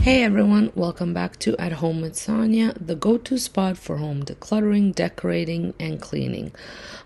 Hey everyone, welcome back to At Home with Sonja, the go-to spot for home decluttering, decorating, and cleaning.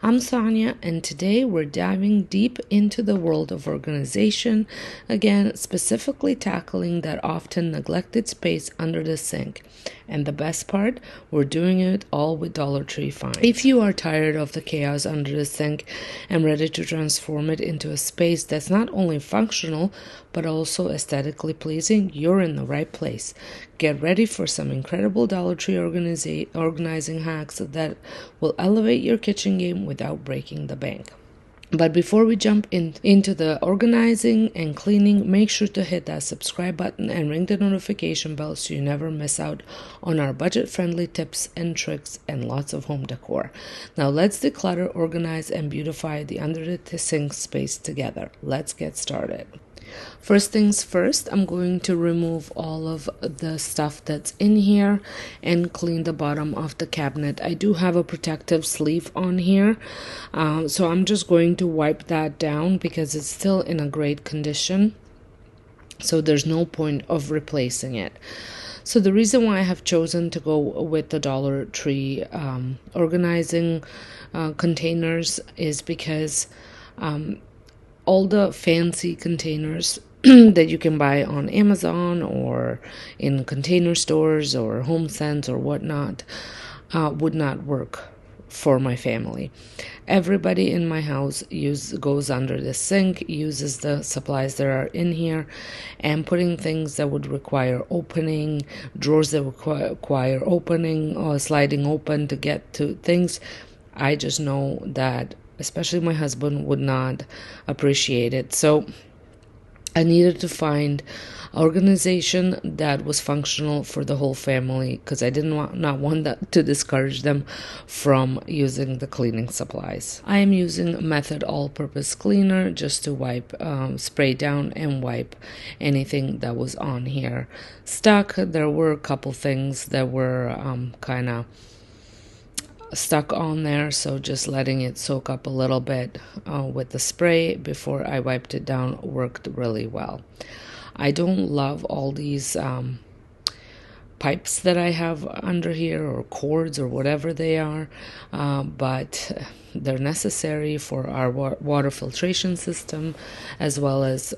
I'm Sonja, and today we're diving deep into the world of organization, again, specifically tackling that often neglected space under the sink. And the best part, we're doing it all with Dollar Tree finds. If you are tired of the chaos under the sink and ready to transform it into a space that's not only functional, but also aesthetically pleasing, you're in the right place. Get ready for some incredible Dollar Tree organizing hacks that will elevate your kitchen game without breaking the bank. But before we jump into the organizing and cleaning, make sure to hit that subscribe button and ring the notification bell so you never miss out on our budget-friendly tips and tricks and lots of home decor. Now let's declutter, organize, and beautify the under the sink space together. Let's get started. First things first, I'm going to remove all of the stuff that's in here and clean the bottom of the cabinet. I do have a protective sleeve on here, so I'm just going to wipe that down because it's still in a great condition, so there's no point of replacing it. So the reason why I have chosen to go with the Dollar Tree organizing containers is because all the fancy containers that you can buy on Amazon or in container stores or HomeSense or whatnot would not work for my family. Everybody in my house goes under the sink, uses the supplies that are in here, and putting things that would require opening, drawers that require opening or sliding open to get to things. I just know that especially my husband would not appreciate it. So I needed to find organization that was functional for the whole family because I not want that to discourage them from using the cleaning supplies. I am using Method All-Purpose Cleaner just to wipe, spray down and wipe anything that was on here stuck. There were a couple things that were kind of stuck on there, so just letting it soak up a little bit with the spray before I wiped it down worked really well. I don't love all these pipes that I have under here or cords or whatever they are, but they're necessary for our water filtration system as well as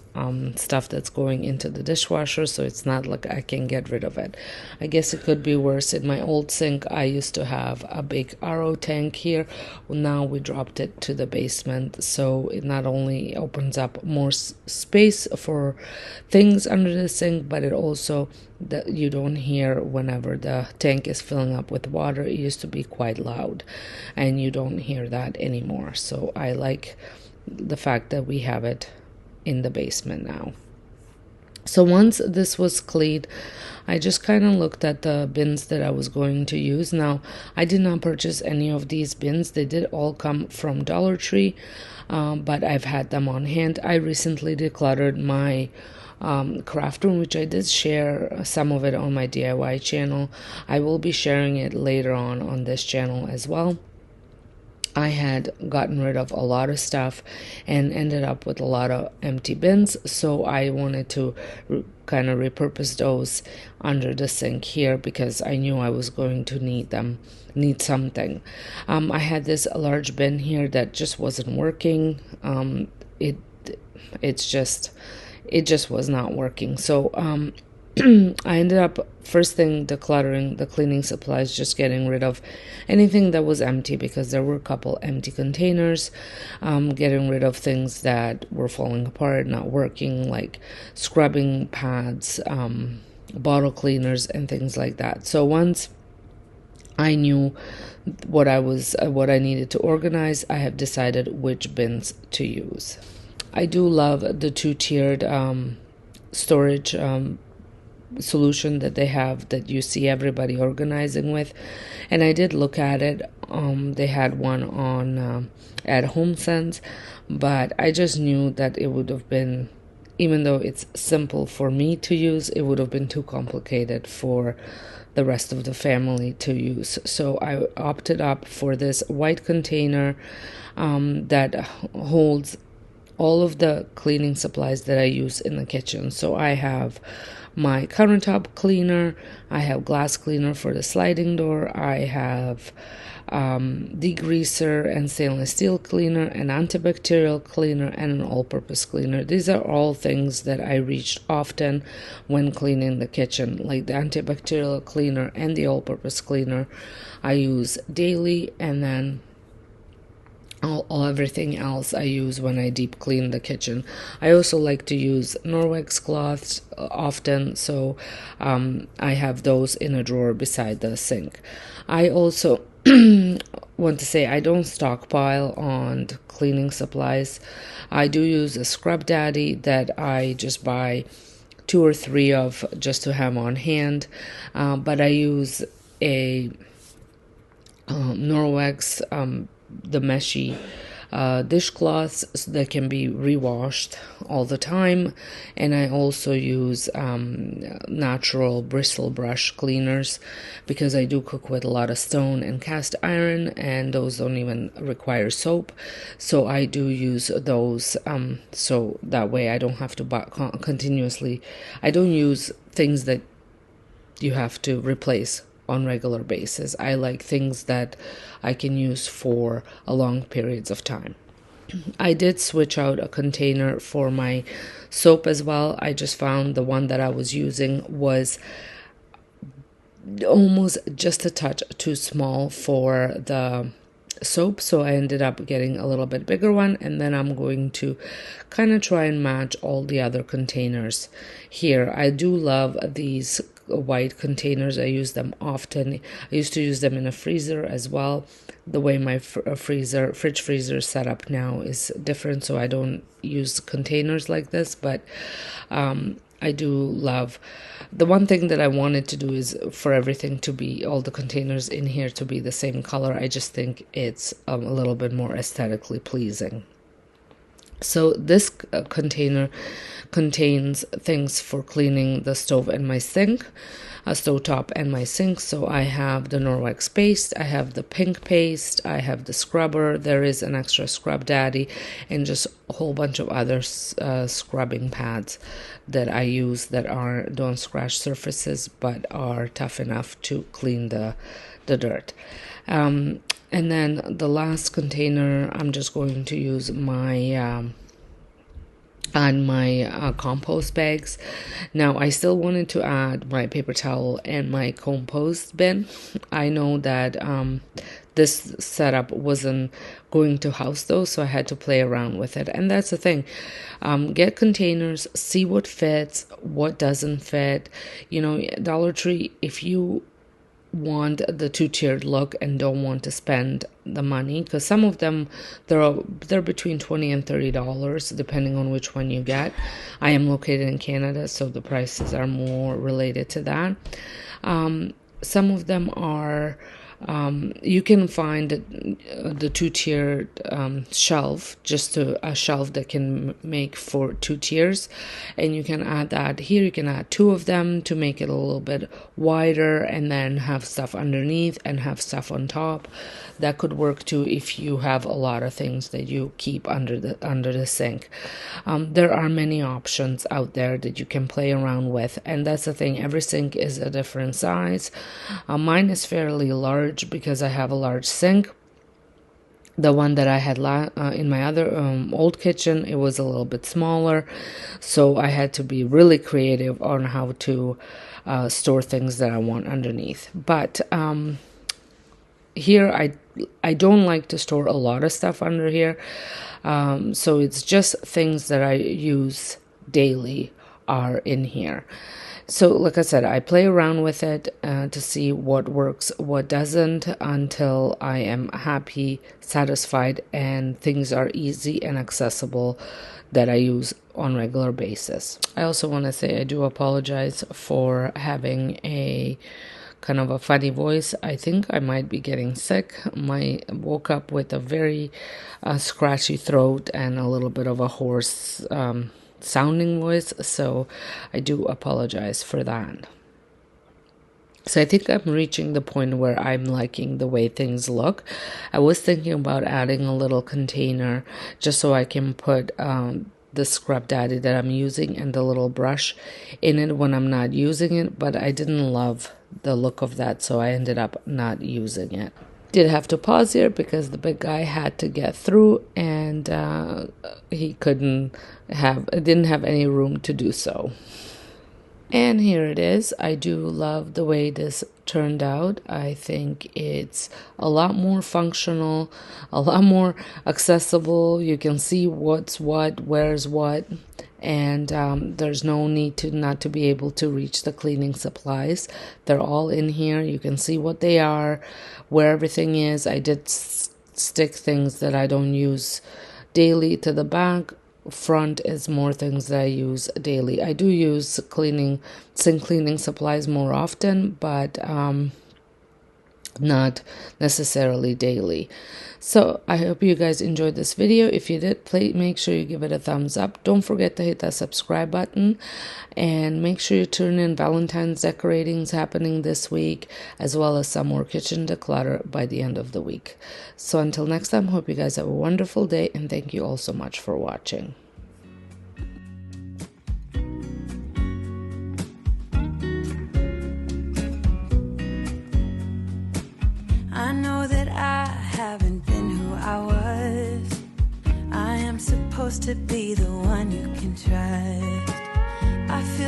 stuff that's going into the dishwasher, so it's not like I can get rid of it. I guess it could be worse. In my old sink I used to have a big RO tank here. Now we dropped it to the basement, so it not only opens up more space for things under the sink, but it also that you don't hear whenever the tank is filling up with water. It used to be quite loud and you don't hear that anymore, so I like the fact that we have it in the basement now. So once this was cleaned, I just kind of looked at the bins that I was going to use. Now, I did not purchase any of these bins. They did all come from Dollar Tree, but I've had them on hand. I recently decluttered my craft room, which I did share some of it on my DIY channel. I will be sharing it later on this channel as well. I had gotten rid of a lot of stuff and ended up with a lot of empty bins, so I wanted to kind of repurpose those under the sink here because I knew I was going to need something. I had this large bin here that just wasn't working. It just was not working. So I ended up first thing decluttering the cleaning supplies, just getting rid of anything that was empty because there were a couple empty containers, getting rid of things that were falling apart, not working, like scrubbing pads, bottle cleaners, and things like that. So once I knew what I needed to organize, I have decided which bins to use. I do love the two-tiered storage solution that they have that you see everybody organizing with, and I did look at it. They had one on at HomeSense, but I just knew that it would have been, even though it's simple for me to use, it would have been too complicated for the rest of the family to use. So I opted up for this white container that holds all of the cleaning supplies that I use in the kitchen. So I have my countertop cleaner. I have glass cleaner for the sliding door. I have degreaser and stainless steel cleaner, an antibacterial cleaner, and an all-purpose cleaner. These are all things that I reach often when cleaning the kitchen. Like the antibacterial cleaner and the all-purpose cleaner I use daily, and then everything else I use when I deep clean the kitchen. I also like to use Norwex cloths often, so I have those in a drawer beside the sink. I also want to say I don't stockpile on cleaning supplies. I do use a Scrub Daddy that I just buy 2 or 3 of just to have on hand, but I use a Norwex the meshy dishcloths that can be rewashed all the time, and I also use natural bristle brush cleaners because I do cook with a lot of stone and cast iron, and those don't even require soap, so I do use those, so that way I don't have to buy continuously. I don't use things that you have to replace on regular basis. I like things that I can use for a long periods of time. I did switch out a container for my soap as well. I just found the one that I was using was almost just a touch too small for the soap, so I ended up getting a little bit bigger one, and then I'm going to kind of try and match all the other containers here. I do love these white containers. I use them often. I used to use them in a freezer as well. The way my fridge freezer set up now is different, so I don't use containers like this, but I do love. The one thing that I wanted to do is for everything to be, all the containers in here to be the same color. I just think it's a little bit more aesthetically pleasing. So this container contains things for cleaning the stove and my sink, a stovetop and my sink. So I have the Norwex paste, I have the pink paste, I have the scrubber, there is an extra Scrub Daddy, and just a whole bunch of other scrubbing pads that I use that don't scratch surfaces but are tough enough to clean the dirt. And then the last container, I'm just going to use my compost bags. Now, I still wanted to add my paper towel and my compost bin. I know that this setup wasn't going to house those, so I had to play around with it. And that's the thing. Get containers, see what fits, what doesn't fit. You know, Dollar Tree, if you want the 2-tiered look and don't want to spend the money, because some of them they're between $20 and $30 depending on which one you get. I am located in Canada, so the prices are more related to that. Some of them are you can find the 2-tiered shelf, just a shelf that can make for 2 tiers, and you can add that here. You can add 2 of them to make it a little bit wider, and then have stuff underneath and have stuff on top. That could work too if you have a lot of things that you keep under the sink. There are many options out there that you can play around with, and that's the thing. Every sink is a different size. Mine is fairly large because I have a large sink. The one that I had in my other old kitchen, it was a little bit smaller, so I had to be really creative on how to store things that I want underneath. But here I don't like to store a lot of stuff under here, so it's just things that I use daily are in here. So like I said, I play around with it to see what works, what doesn't, until I am happy, satisfied, and things are easy and accessible that I use on regular basis. I also want to say I do apologize for having a kind of a funny voice. I think I might be getting sick. I woke up with a very scratchy throat and a little bit of a hoarse sounding voice, so I do apologize for that. So I think I'm reaching the point where I'm liking the way things look. I was thinking about adding a little container just so I can put the scrub daddy that I'm using and the little brush in it when I'm not using it, but I didn't love the look of that, so I ended up not using it. Did have to pause here because the big guy had to get through, and he didn't have any room to do so. And here it is. I do love the way this turned out. I think it's a lot more functional, a lot more accessible. You can see what's what, where's what, and there's no need to not to be able to reach the cleaning supplies. They're all in here. You can see what they are, where everything is. I did stick things that I don't use daily to the back. Front is more things that I use daily. I do use sink cleaning supplies more often, but not necessarily daily. So I hope you guys enjoyed this video. If you did, please make sure you give it a thumbs up. Don't forget to hit that subscribe button, and make sure you tune in. Valentine's decorating's happening this week, as well as some more kitchen declutter by the end of the week. So until next time, hope you guys have a wonderful day, and thank you all so much for watching. I know that I haven't been who I was. I am supposed to be the one you can trust. I feel